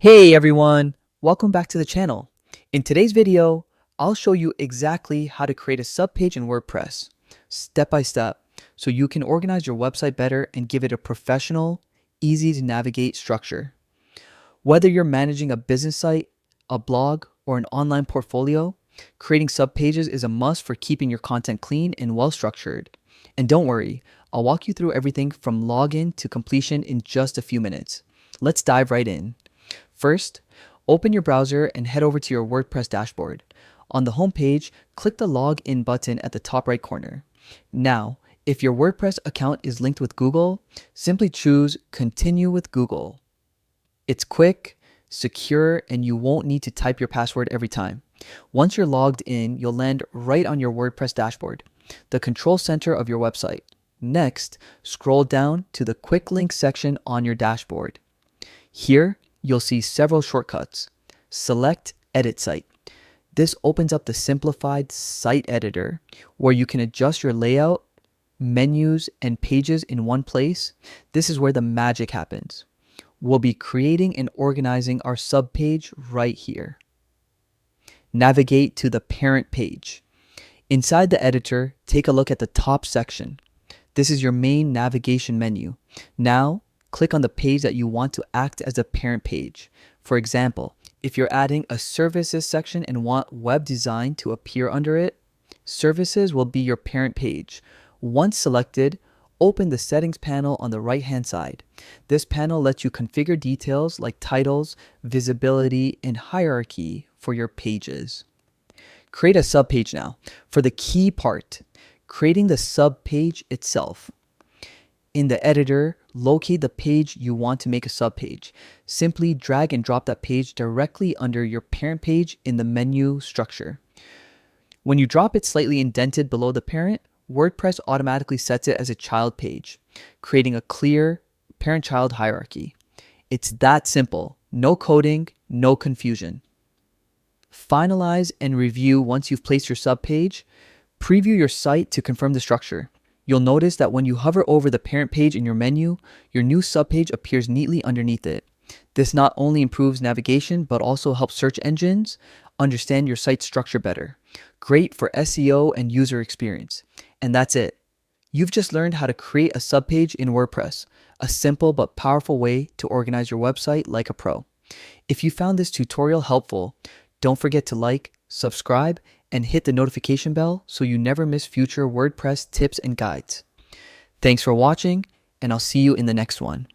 Hey everyone, welcome back to the channel. In today's video, I'll show you exactly how to create a subpage in WordPress, step by step, so you can organize your website better and give it a professional, easy to navigate structure. Whether you're managing a business site, a blog, or an online portfolio, creating subpages is a must for keeping your content clean and well structured. And don't worry, I'll walk you through everything from login to completion in just a few minutes. Let's dive right in. First, open your browser and head over to your WordPress dashboard. On the home page, click the Login button at the top right corner. Now, if your WordPress account is linked with Google, simply choose Continue with Google. It's quick, secure, and you won't need to type your password every time. Once you're logged in, you'll land right on your WordPress dashboard, the control center of your website. Next, scroll down to the Quick Links section on your dashboard. Here, you'll see several shortcuts. Select Edit Site. This opens up the simplified site editor where you can adjust your layout, menus, and pages in one place. This is where the magic happens. We'll be creating and organizing our subpage right here. Navigate to the parent page. Inside the editor, take a look at the top section. This is your main navigation menu. Now, click on the page that you want to act as a parent page. For example, if you're adding a services section and want web design to appear under it, services will be your parent page. Once selected, open the settings panel on the right-hand side. This panel lets you configure details like titles, visibility, and hierarchy for your pages. Create a subpage now. For the key part, creating the subpage itself. In the editor, locate the page you want to make a subpage. Simply drag and drop that page directly under your parent page in the menu structure. When you drop it slightly indented below the parent, WordPress automatically sets it as a child page, creating a clear parent-child hierarchy. It's that simple. No coding, no confusion. Finalize and review once you've placed your subpage. Preview your site to confirm the structure. You'll notice that when you hover over the parent page in your menu, your new subpage appears neatly underneath it. This not only improves navigation, but also helps search engines understand your site structure better. Great for SEO and user experience. And that's it. You've just learned how to create a subpage in WordPress, a simple but powerful way to organize your website like a pro. If you found this tutorial helpful, don't forget to like, subscribe, and hit the notification bell so you never miss future WordPress tips and guides. Thanks for watching, and I'll see you in the next one.